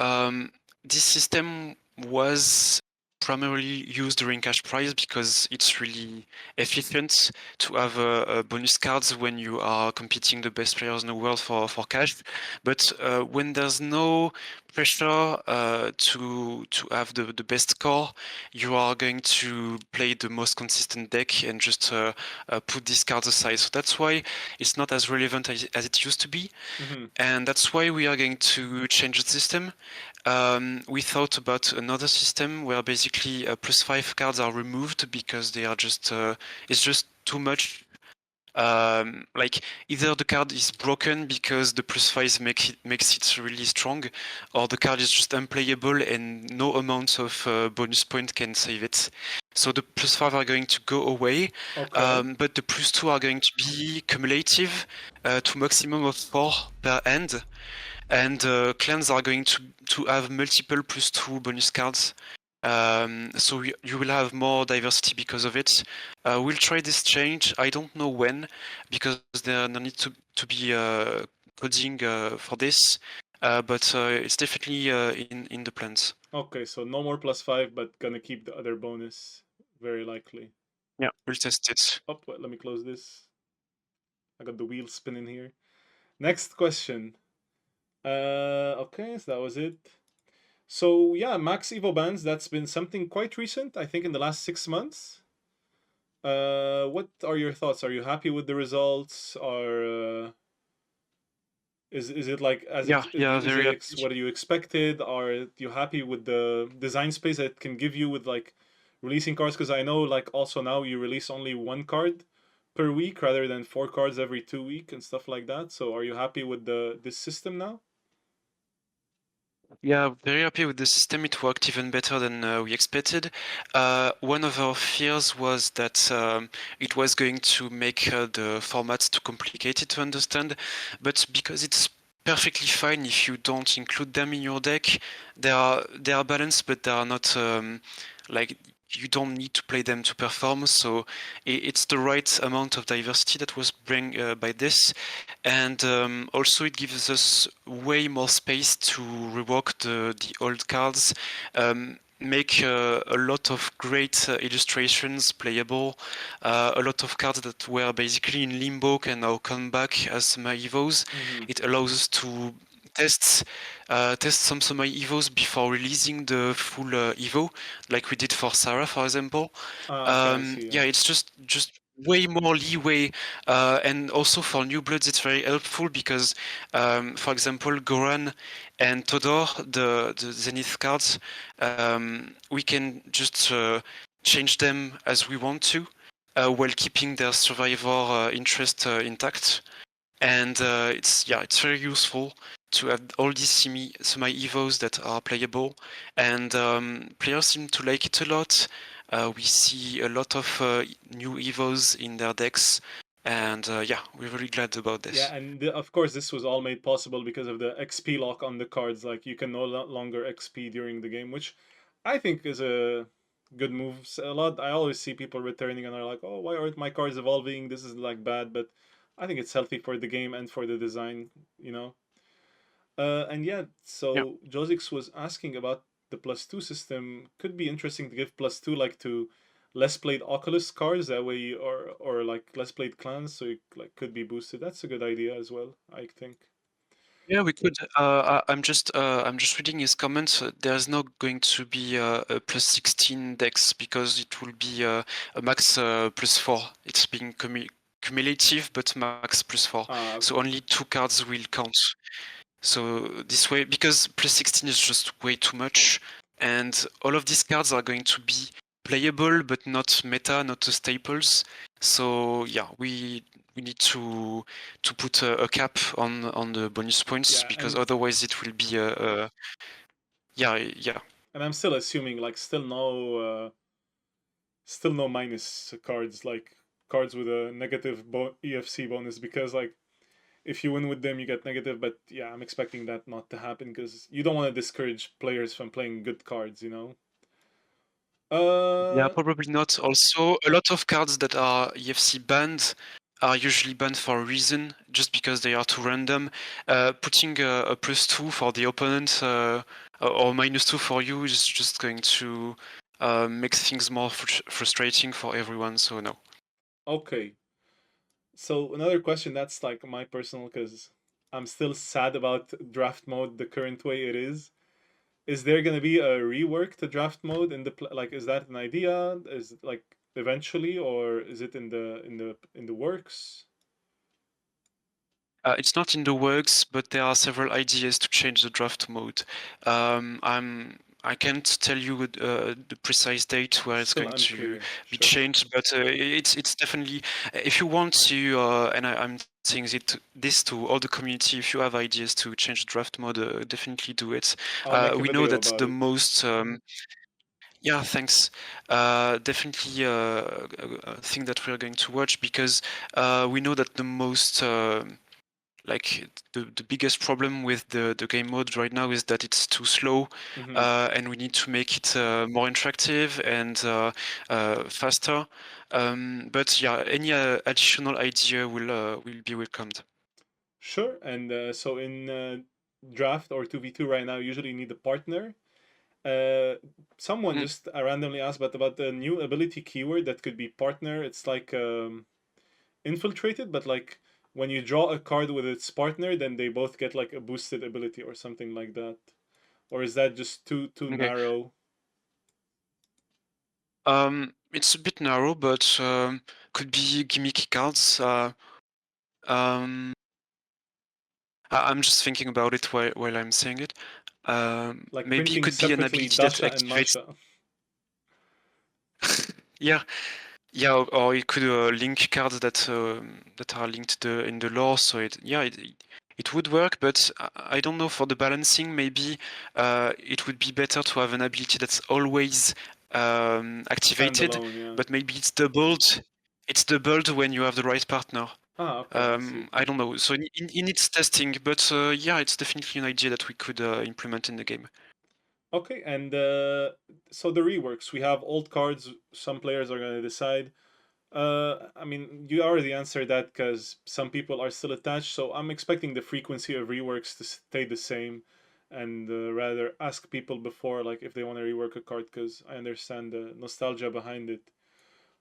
Speaker 2: this system was primarily used during cash prize because it's really efficient to have bonus cards when you are competing the best players in the world for cash. But when there's no pressure to have the best score, you are going to play the most consistent deck and just put these cards aside. So that's why it's not as relevant as it used to be.
Speaker 1: Mm-hmm.
Speaker 2: And that's why we are going to change the system. We thought about another system where basically +5 cards are removed because they are just it's just too much. Like either the card is broken because the +5 makes it really strong, or the card is just unplayable and no amount of bonus point can save it. So the +5 are going to go away,
Speaker 1: Okay.
Speaker 2: but the +2 are going to be cumulative to maximum of 4 per end. And clans are going to have multiple +2 bonus cards. So you will have more diversity because of it. We'll try this change. I don't know when, because there needs to be coding for this. But it's definitely in the plans.
Speaker 1: Okay, so no more +5, but gonna keep the other bonus, very likely.
Speaker 2: Yeah, we'll test it.
Speaker 1: Oh, wait, let me close this. I got the wheel spinning here. Next question. Okay, so that was it. So yeah, Max Evo bans, that's been something quite recent, I think in the last 6 months. What are your thoughts? Are you happy with the results? Or is it like
Speaker 2: Yeah, very happy.
Speaker 1: what you expected? Are you happy with the design space that it can give you with like releasing cards? Because I know like also now you release only one card per week rather than 4 cards every 2 week and stuff like that. So are you happy with this system now?
Speaker 2: Yeah, very happy with the system. It worked even better than we expected. One of our fears was that it was going to make the formats too complicated to understand, but because it's perfectly fine if you don't include them in your deck, they are balanced, but they are not like you don't need to play them to perform. So it's the right amount of diversity that was bring by this, and also it gives us way more space to rework the old cards. Make a lot of great illustrations playable. A lot of cards that were basically in limbo can now come back as my evos.
Speaker 1: Mm-hmm.
Speaker 2: It allows us to test some my evos before releasing the full evo, like we did for Sarah, for example.
Speaker 1: Okay, I see.
Speaker 2: Yeah, it's just way more leeway, and also for new bloods, it's very helpful because, for example, Goran and Todor, the Zenith cards, we can just change them as we want to, while keeping their survivor interest intact. And it's very useful to have all these semi evos that are playable, and players seem to like it a lot. We see a lot of new evos in their decks, and yeah, we're really glad about this.
Speaker 1: Yeah, and of course, this was all made possible because of the XP lock on the cards. Like you can no longer XP during the game, which I think is a good move. A lot. I always see people returning and are like, "Oh, why aren't my cards evolving? This is like bad." But I think it's healthy for the game and for the design. You know. And yeah,
Speaker 2: Yeah.
Speaker 1: so Josix was asking about the +2 system. Could be interesting to give +2 like to less played Oculus cards that way, or like less played clans, so it like could be boosted. That's a good idea as well, I think.
Speaker 2: Yeah, we could. I'm just reading his comments. There's not going to be a +16 dex because it will be a max +4. It's being cumulative, but max +4.
Speaker 1: Ah,
Speaker 2: So
Speaker 1: okay.
Speaker 2: only 2 cards will count. So this way, because +16 is just way too much, and all of these cards are going to be playable, but not meta, not the staples. So yeah, we need to put a cap on the bonus points,
Speaker 1: Yeah,
Speaker 2: because otherwise it will be yeah.
Speaker 1: and I'm still assuming like still no minus cards, like cards with a negative EFC bonus, because like if you win with them you get negative. But yeah, I'm expecting that not to happen because you don't want to discourage players from playing good cards, you know.
Speaker 2: Yeah,
Speaker 1: Uh,
Speaker 2: probably not. Also, a lot of cards that are EFC banned are usually banned for a reason, just because they are too random. Putting a +2 for the opponent or -2 for you is just going to make things more frustrating for everyone, so no.
Speaker 1: okay. So another question that's like my personal, because I'm still sad about draft mode the current way it is. Is there gonna be a rework to draft mode in the like? Is that an idea? Is it like eventually, or is it in the works?
Speaker 2: It's not in the works, but there are several ideas to change the draft mode. I can't tell you the precise date where it's
Speaker 1: Still
Speaker 2: going to
Speaker 1: unclear.
Speaker 2: be
Speaker 1: Sure.
Speaker 2: changed, but it's definitely, if you want to, and I'm saying this to all the community, if you have ideas to change the draft mode, definitely do it.
Speaker 1: I'll make a
Speaker 2: We know
Speaker 1: video
Speaker 2: that
Speaker 1: about
Speaker 2: the
Speaker 1: it.
Speaker 2: most yeah, thanks. Definitely a thing that we're going to watch, because we know that the most like the biggest problem with the game mode right now is that it's too slow,
Speaker 1: Hmm.
Speaker 2: and we need to make it more interactive and faster. But yeah, any additional idea will be welcomed.
Speaker 1: Sure. And so in draft or 2v2 right now, usually you need a partner. Uh, Someone
Speaker 2: Mhm.
Speaker 1: just randomly asked about the new ability keyword that could be partner. It's like infiltrated, but like when you draw a card with its partner, then they both get like a boosted ability or something like that. Or is that just too
Speaker 2: Okay.
Speaker 1: narrow?
Speaker 2: It's a bit narrow, but could be gimmicky cards. Um, I'm just thinking about it while I'm saying it.
Speaker 1: Like
Speaker 2: Maybe it
Speaker 1: printing
Speaker 2: could be an
Speaker 1: separately
Speaker 2: ability that
Speaker 1: Dasha and
Speaker 2: activates.
Speaker 1: Masha.
Speaker 2: Yeah, yeah, or you could link cards that are linked in the lore. So it would work, but I don't know, for the balancing. Maybe it would be better to have an ability that's always activated,
Speaker 1: Standalone, yeah.
Speaker 2: but maybe it's doubled. It's doubled when you have the right partner.
Speaker 1: Ah, okay, I see.
Speaker 2: I don't know. So it needs testing, but yeah, it's definitely an idea that we could implement in the game.
Speaker 1: Okay, and so the reworks. We have old cards. Some players are going to decide. I mean, you already answered that because some people are still attached. So I'm expecting the frequency of reworks to stay the same, and rather ask people before, like if they want to rework a card, because I understand the nostalgia behind it.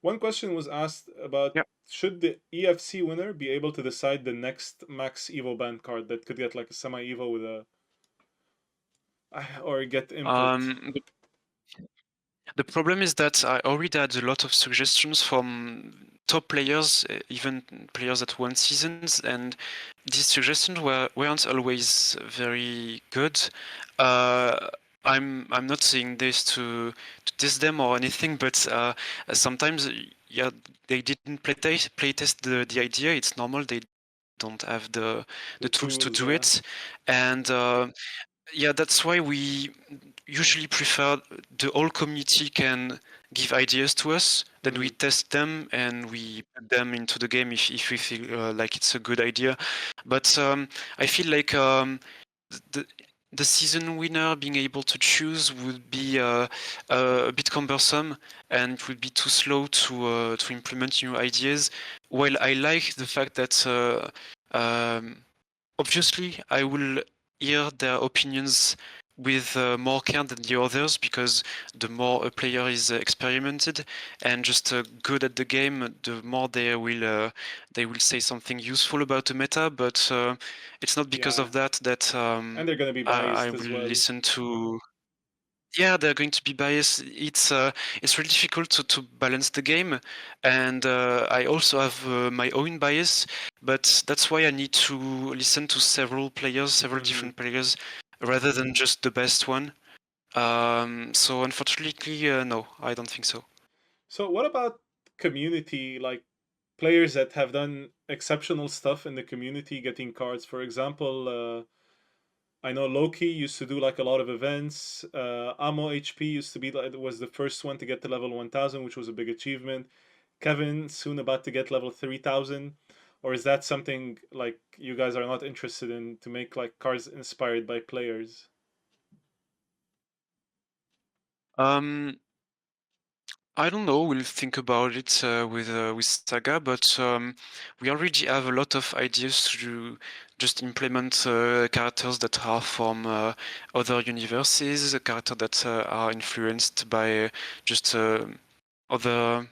Speaker 1: One question was asked about
Speaker 2: Yeah.
Speaker 1: should the EFC winner be able to decide the next max Evo band card that could get like a semi Evo with a or get input.
Speaker 2: The the problem is that I already had a lot of suggestions from top players, even players that won seasons, and these suggestions weren't always very good. I'm not saying this to diss them or anything, but sometimes yeah, they didn't play test the idea. It's normal. They don't have the tools to do
Speaker 1: Yeah.
Speaker 2: it, and yeah, that's why we usually prefer the whole community can give ideas to us, then we test them and we put them into the game if we feel like it's a good idea. But I feel like the the season winner being able to choose would be a bit cumbersome, and it would be too slow to implement new ideas. While I like the fact that obviously I will hear their opinions with more care than the others, because the more a player is experimented and just good at the game, the more they will say something useful about the meta. But it's not because
Speaker 1: Yeah.
Speaker 2: of that
Speaker 1: And they're gonna be
Speaker 2: I
Speaker 1: biased as
Speaker 2: will
Speaker 1: well.
Speaker 2: listen to. Yeah, they're going to be biased. It's really difficult to balance the game, and I also have my own bias. But that's why I need to listen to several players, several different players, rather than just the best one. So unfortunately, no, I don't think so.
Speaker 1: So what about community, like players that have done exceptional stuff in the community getting cards? For example, I know Loki used to do like a lot of events. Amo HP used to be like was the first one to get to level 1000, which was a big achievement. Kevin soon about to get level 3000. Or is that something like you guys are not interested in to make like cards inspired by players?
Speaker 2: Um, I don't know. We'll think about it with Saga, but we already have a lot of ideas to just implement characters that are from other universes, characters that are influenced by just other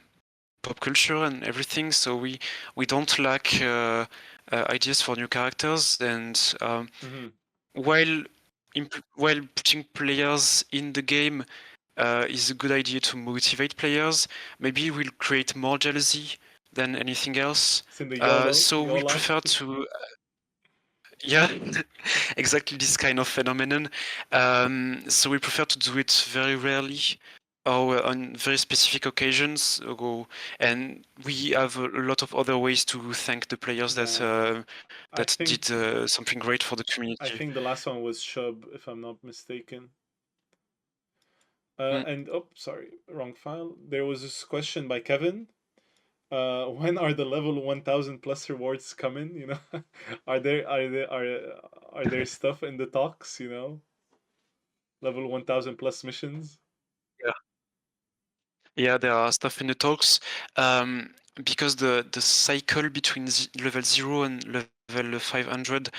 Speaker 2: pop culture and everything. So we don't lack ideas for new characters, and while while putting players in the game is a good idea to motivate players. Maybe we'll create more jealousy than anything else.
Speaker 1: It's in the YOLO,
Speaker 2: So we
Speaker 1: YOLA.
Speaker 2: prefer to, yeah, exactly this kind of phenomenon. So we prefer to do it very rarely or on very specific occasions. And we have a lot of other ways to thank the players that
Speaker 1: Yeah. I
Speaker 2: that
Speaker 1: think
Speaker 2: did something great for the
Speaker 1: I
Speaker 2: community.
Speaker 1: think the last one was Shub, if I'm not mistaken.
Speaker 2: Mm.
Speaker 1: And oh, sorry, wrong file. There was this question by Kevin. When are the level 1000 plus rewards coming? You know, are there stuff in the talks? You know, level 1000 plus missions.
Speaker 2: Yeah, there are stuff in the talks, because the cycle between level 0 and level 500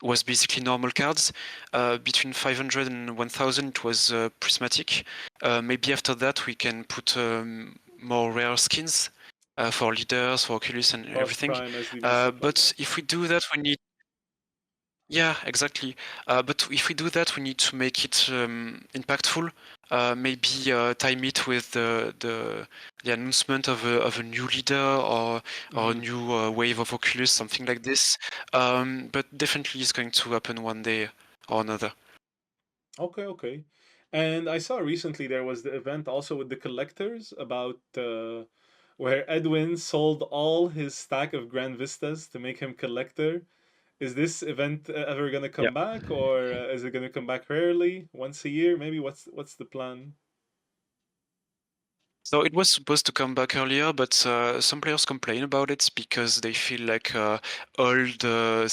Speaker 2: was basically normal cards. Between 500 and 1000 it was prismatic. Maybe after that we can put more rare skins for leaders, for Oculus and
Speaker 1: Lost
Speaker 2: everything.
Speaker 1: Prime, SDVC5.
Speaker 2: But if we do that, we need. Yeah, exactly. But if we do that, we need to make it impactful. Maybe time it with the announcement of a new leader or a new wave of Oculus, something like this. But definitely it's going to happen one day or another.
Speaker 1: Okay, okay. And I saw recently there was the event also with the collectors about where Edwin sold all his stack of Grand Vistas to make him collector. Is this event ever gonna
Speaker 2: Yeah.
Speaker 1: come back, or is it gonna come back rarely, once a year? Maybe what's the plan?
Speaker 2: So it was supposed to come back earlier, but some players complain about it because they feel like all the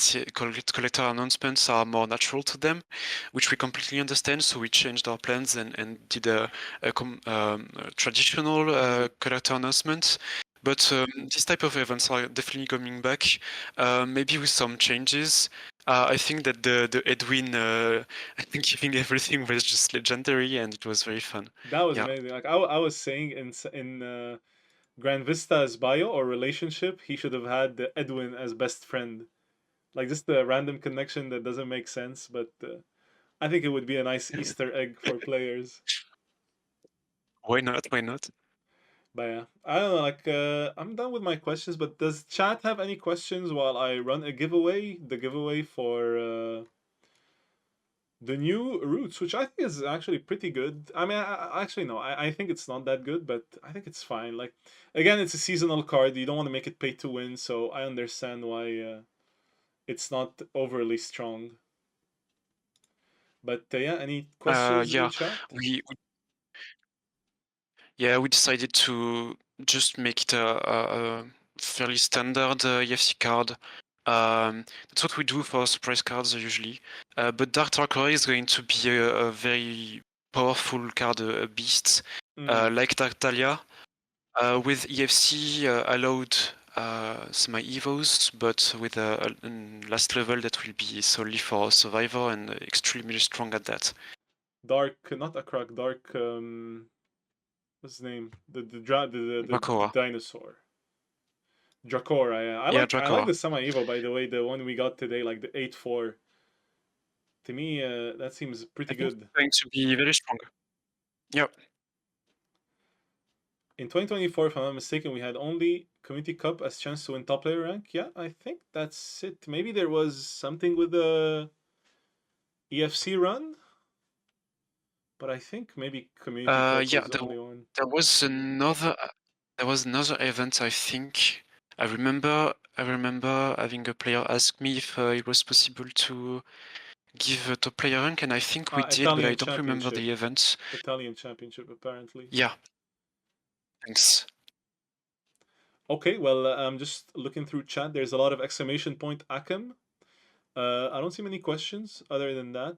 Speaker 2: collector announcements are more natural to them, which we completely understand. So we changed our plans and did a traditional collector announcement. But this type of events are definitely coming back, maybe with some changes. I think that the Edwin giving everything was just legendary, and it was very fun.
Speaker 1: That was
Speaker 2: Yeah.
Speaker 1: amazing. Like I was saying in Grand Vista as bio or relationship, he should have had Edwin as best friend. Like just a random connection that doesn't make sense, but I think it would be a nice Easter egg for players.
Speaker 2: Why not? Why not?
Speaker 1: But yeah, I don't know. Like, I'm done with my questions. But does chat have any questions while I run a giveaway? The giveaway for the new routes, which I think is actually pretty good. I mean, actually no, I think it's not that good, but I think it's fine. Like, again, it's a seasonal card. You don't want to make it pay to win, so I understand why it's not overly strong. But yeah, any questions in
Speaker 2: Yeah,
Speaker 1: chat?
Speaker 2: we decided to just make it a fairly standard EFC card. That's what we do for surprise cards usually. But Dark Dracora is going to be a very powerful card, a beast, like Dark Dahlia. With EFC allowed semi-evos, but with a last level that will be solely for survivor and extremely strong at that.
Speaker 1: Dark, not Akrak, Dark. What's his name? The dinosaur. Dracora. Yeah, I like
Speaker 2: Dracora.
Speaker 1: the Semi Evo, by the way, the one we got today, like the 8-4. To me, that seems pretty good.
Speaker 2: It's going to be very strong. Yep.
Speaker 1: In 2024, if I'm not mistaken, we had only Community Cup as chance to win top player rank. Yeah, I think that's it. Maybe there was something with the EFC run, but I think maybe Community Cup was the only one.
Speaker 2: There was another event. I think I remember having a player ask me if it was possible to give a top player rank, and I think we did, but I don't remember the event.
Speaker 1: Italian Championship, apparently.
Speaker 2: Yeah. Thanks.
Speaker 1: Okay, well, I'm just looking through chat. There's a lot of exclamation point Akem. I don't see many questions other than that.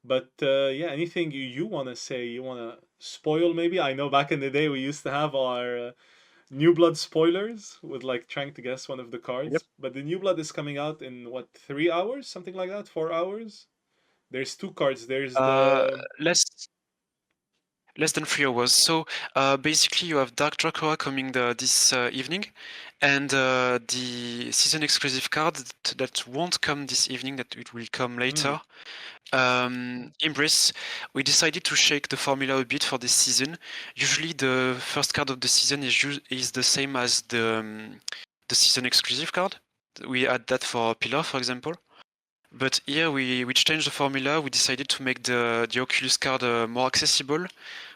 Speaker 1: But yeah, anything you want to say, you want to spoil maybe? I know back in the day we used to have our New Blood spoilers with like trying to guess one of the cards.
Speaker 2: Yep.
Speaker 1: But the New Blood is coming out in what, 3 hours? Something like that? 4 hours? There's 2 cards. There's the.
Speaker 2: Less than 3 hours. So basically, you have Dark Dracora coming this evening, and the season exclusive card that won't come this evening, that it will come later. Embrace. We decided to shake the formula a bit for this season. Usually, the first card of the season is the same as the season exclusive card. We had that for Pillar, for example. But here we changed the formula. We decided to make the Oculus card more accessible.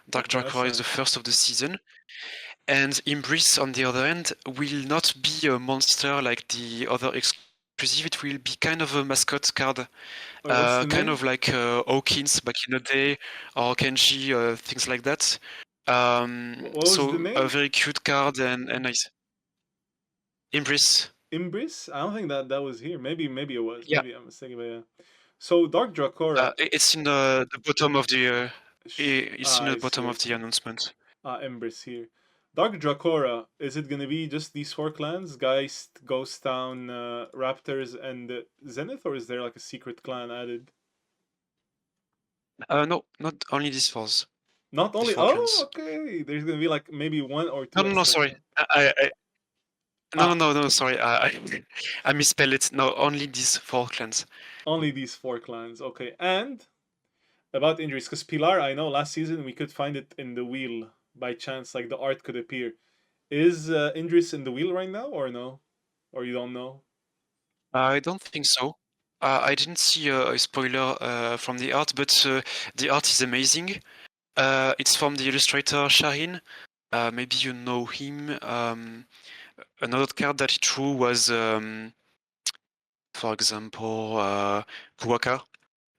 Speaker 2: Dark Dracora is the first of the season. And Embrace, on the other hand, will not be a monster like the other exclusive. It will be kind of a mascot card. Kind of like Hawkins back in the day, or Kenji, things like that. So a very cute card and nice. Embrace.
Speaker 1: Embrace? I don't think that was here. Maybe it was.
Speaker 2: Yeah.
Speaker 1: Maybe I'm mistaken, but yeah. So Dark Dracora.
Speaker 2: It's in the bottom of the. It's in the bottom of the announcement.
Speaker 1: Embrace here. Dark Dracora, is it gonna be just these 4 clans? Geist, Ghost Town, Raptors, and Zenith, or is there like a secret clan added?
Speaker 2: No, not only these 4.
Speaker 1: Not only. Oh, okay. There's gonna be like maybe 1 or 2.
Speaker 2: No, sorry. No, sorry. I misspelled it. No, only these 4 clans.
Speaker 1: Only these 4 clans. Okay. And about injuries, because Pilar, I know last season we could find it in the wheel by chance, like the art could appear. Is Indris in the wheel right now, or no? Or you don't know?
Speaker 2: I don't think so. I didn't see a spoiler from the art, but the art is amazing. It's from the illustrator Shaheen. Maybe you know him. Another card that he drew was, for example, Kuwaka.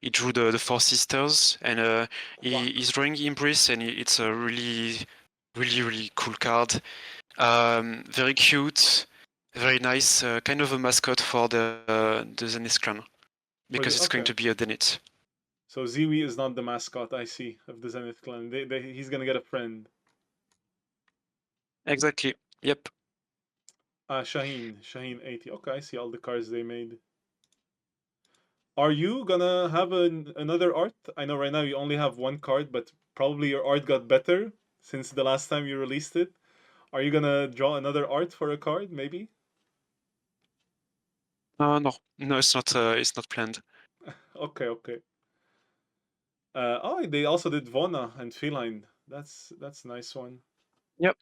Speaker 2: He drew the 4 sisters, and he's drawing Embrace, and it's a really, really, really cool card. Very cute, very nice, kind of a mascot for the Zenith clan, because it's going to be a Zenith.
Speaker 1: So Ziwi is not the mascot, I see, of the Zenith clan. He's gonna get a friend.
Speaker 2: Exactly. Yep.
Speaker 1: Shaheen 80. Okay, I see all the cards they made. Are you gonna have another art? I know right now you only have 1 card, but probably your art got better since the last time you released it. Are you gonna draw another art for a card, maybe?
Speaker 2: No, it's not planned.
Speaker 1: Okay. Oh, they also did Vona and Feline. That's a nice one.
Speaker 2: Yep.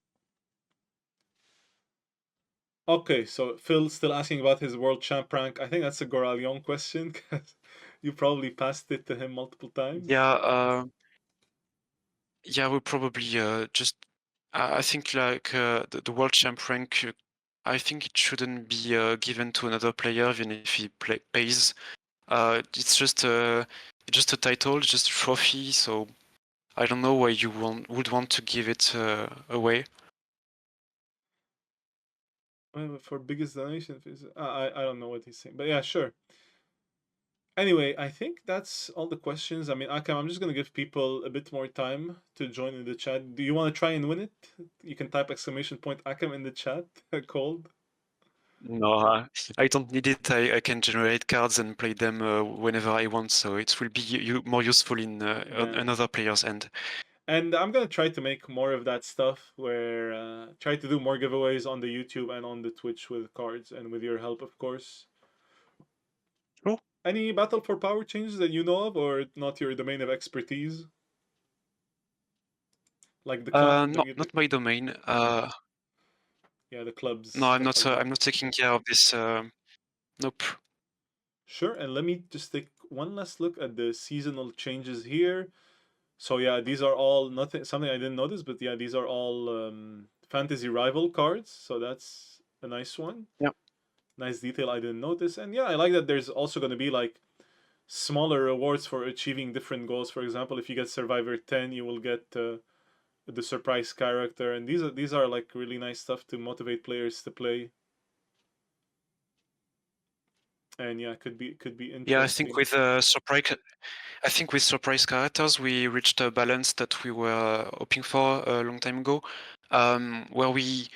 Speaker 1: Okay, so Phil's still asking about his world champ rank. I think that's a Goralion question because you probably passed it to him multiple times.
Speaker 2: Yeah, we'll probably just. I think like the world champ rank. I think it shouldn't be given to another player even if he pays. It's just a title, just a trophy. So I don't know why you would want to give it away.
Speaker 1: For biggest donation, I don't know what he's saying, but yeah, sure. Anyway, I think that's all the questions. I mean, Akam, I'm just gonna give people a bit more time to join in the chat. Do you want to try and win it? You can type exclamation point Akam in the chat. Cold.
Speaker 2: No, I don't need it. I can generate cards and play them whenever I want. So it will be more useful in on
Speaker 1: Yeah.
Speaker 2: another player's end.
Speaker 1: And I'm gonna try to make more of that stuff where try to do more giveaways on the YouTube and on the Twitch with cards and with your help, of course.
Speaker 2: Cool.
Speaker 1: Any Battle for Power changes that you know of, or not your domain of expertise? Like the
Speaker 2: Not my domain.
Speaker 1: Yeah, the clubs.
Speaker 2: No, I'm
Speaker 1: Stuff
Speaker 2: not.
Speaker 1: like that.
Speaker 2: I'm not taking care of this. Nope.
Speaker 1: Sure, and let me just take one last look at the seasonal changes here. So yeah, these are all nothing something I didn't notice, but yeah, these are all fantasy rival cards. So that's a nice one.
Speaker 2: Yeah.
Speaker 1: Nice detail I didn't notice. And yeah, I like that there's also going to be like smaller rewards for achieving different goals. For example, if you get Survivor 10, you will get the surprise character, and these are like really nice stuff to motivate players to play. And yeah, could be interesting.
Speaker 2: Yeah, I think with surprise characters, we reached a balance that we were hoping for a long time ago, where we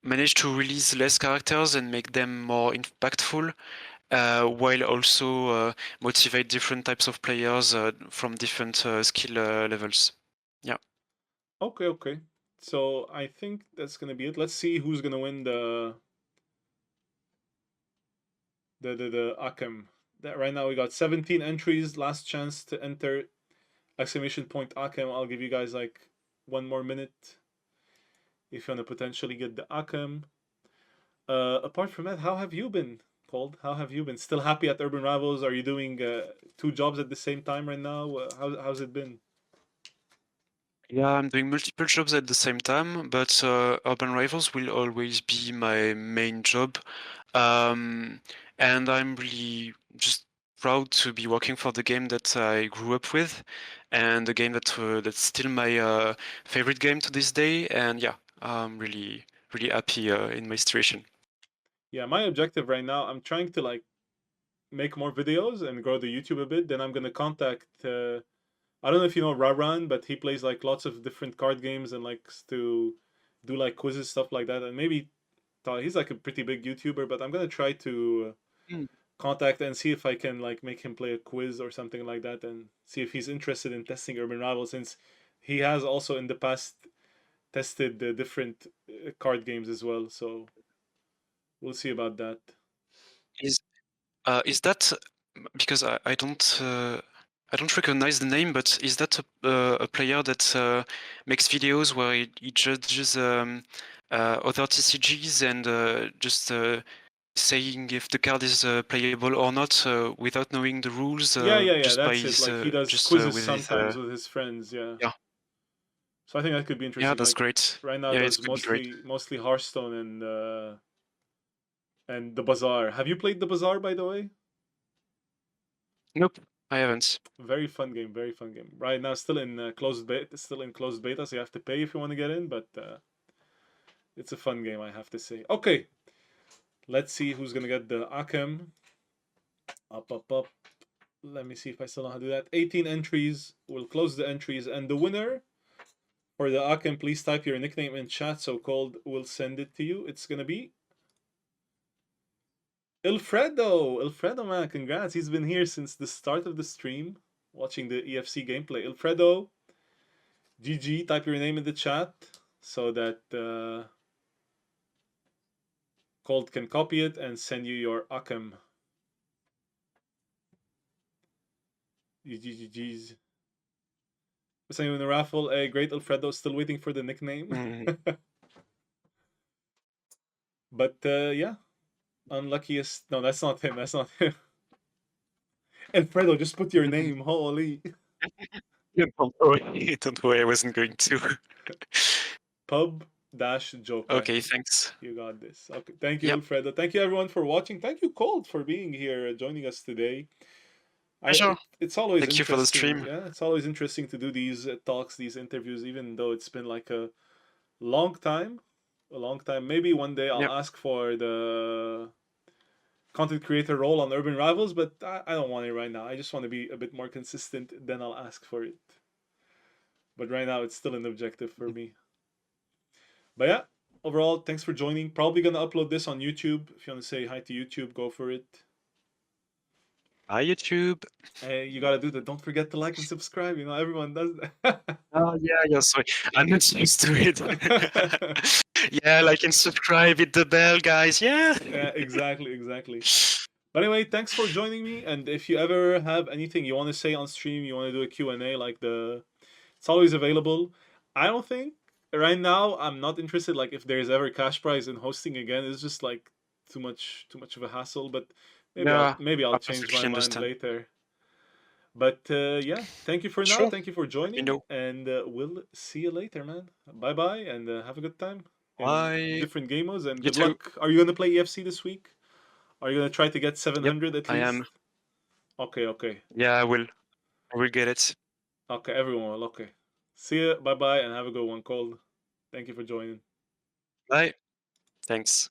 Speaker 2: managed to release less characters and make them more impactful, while also motivate different types of players from different skill levels. Yeah.
Speaker 1: Okay. So I think that's gonna be it. Let's see who's gonna win the Akem. That right now we got 17 entries. Last chance to enter exclamation point Akem. I'll give you guys like one more minute if you wanna potentially get the Akem. Apart from that, how have you been? Cold. How have you been? Still happy at Urban Rivals? Are you doing two jobs at the same time right now? How's it been?
Speaker 2: Yeah, I'm doing multiple jobs at the same time, but Urban Rivals will always be my main job. And I'm really just proud to be working for the game that I grew up with, and the game that's still my favorite game to this day. And yeah, I'm really happy in my situation.
Speaker 1: Yeah, my objective right now, I'm trying to like make more videos and grow the YouTube a bit. Then I'm gonna contact. I don't know if you know Raran, but he plays like lots of different card games and likes to do like quizzes, stuff like that. And maybe he's like a pretty big YouTuber, but I'm gonna try to contact and see if I can like make him play a quiz or something like that, and see if he's interested in testing Urban Rival, since he has also in the past tested the different card games as well. So we'll see about that.
Speaker 2: Is that because I don't recognize the name, but is that a player that makes videos where he judges other TCGs and just saying if the card is playable or not without knowing the rules,
Speaker 1: Yeah.
Speaker 2: just by
Speaker 1: That's it.
Speaker 2: his
Speaker 1: Like he does
Speaker 2: just
Speaker 1: quizzes
Speaker 2: with his
Speaker 1: sometimes with his friends. Yeah.
Speaker 2: yeah.
Speaker 1: So I think that could be
Speaker 2: Yeah,
Speaker 1: interesting.
Speaker 2: that's
Speaker 1: Like
Speaker 2: great.
Speaker 1: right now
Speaker 2: Yeah, it
Speaker 1: does
Speaker 2: could be great.
Speaker 1: mostly Hearthstone and the Bazaar. Have you played the Bazaar, by the way?
Speaker 2: Nope, I haven't.
Speaker 1: Very fun game. Very fun game. Right now, still in closed beta. Still in closed beta, so you have to pay if you want to get in. But it's a fun game, I have to say. Okay, let's see who's gonna get the Akem. Up. Let me see if I still know how to do that. 18 entries. We'll close the entries, and the winner for the Akem, please type your nickname in chat so Cold will send it to you. It's gonna be Ilfredo, man, congrats. He's been here since the start of the stream, watching the EFC gameplay. Ilfredo, GG, type your name in the chat so that Cold can copy it and send you your Akem. GGGs. We're saying in the raffle, a great Alfredo, still waiting for the nickname. But yeah, unluckiest. No, that's not him. That's not him. Alfredo, just put your name. Holy.
Speaker 2: Don't worry. Don't worry, I wasn't going to.
Speaker 1: Pub-Joker.
Speaker 2: Okay, thanks.
Speaker 1: You got this. Okay, thank you,
Speaker 2: Yep.
Speaker 1: Alfredo. Thank you, everyone, for watching. Thank you, Cold, for being here, joining us today.
Speaker 2: Sure.
Speaker 1: It's always
Speaker 2: Thank you for the stream.
Speaker 1: Yeah, it's always interesting to do these talks, these interviews, even though it's been like a long time. A long time. Maybe one day I'll
Speaker 2: Yep.
Speaker 1: ask for the content creator role on Urban Rivals, but I don't want it right now. I just want to be a bit more consistent, then I'll ask for it. But right now, it's still an objective for me. But yeah, overall, thanks for joining. Probably gonna upload this on YouTube. If you want to say hi to YouTube, go for it.
Speaker 2: Hi, YouTube.
Speaker 1: Hey, you gotta do that. Don't forget to like and subscribe. You know, everyone does that.
Speaker 2: Oh, yeah, sorry. I'm not used to it. Yeah, like and subscribe, hit the bell, guys. Yeah.
Speaker 1: Yeah, exactly. But anyway, thanks for joining me. And if you ever have anything you want to say on stream, you want to do a Q&A, like it's always available. I don't think right now I'm not interested. Like if there's ever cash prize in hosting again, it's just like too much of a hassle. But maybe I'll change my mind later. But yeah, thank you for now.
Speaker 2: Sure.
Speaker 1: Thank you for joining. And we'll see you later, man. Bye bye, and have a good time.
Speaker 2: Bye.
Speaker 1: Different game modes, and good luck. Are you gonna play EFC this week? Are you gonna try to get 700 at least?
Speaker 2: I am.
Speaker 1: Okay.
Speaker 2: Yeah, I will get it.
Speaker 1: Okay, everyone will. Okay. See you. Bye bye, and have a good one, Cold. Thank you for joining.
Speaker 2: Bye. Thanks.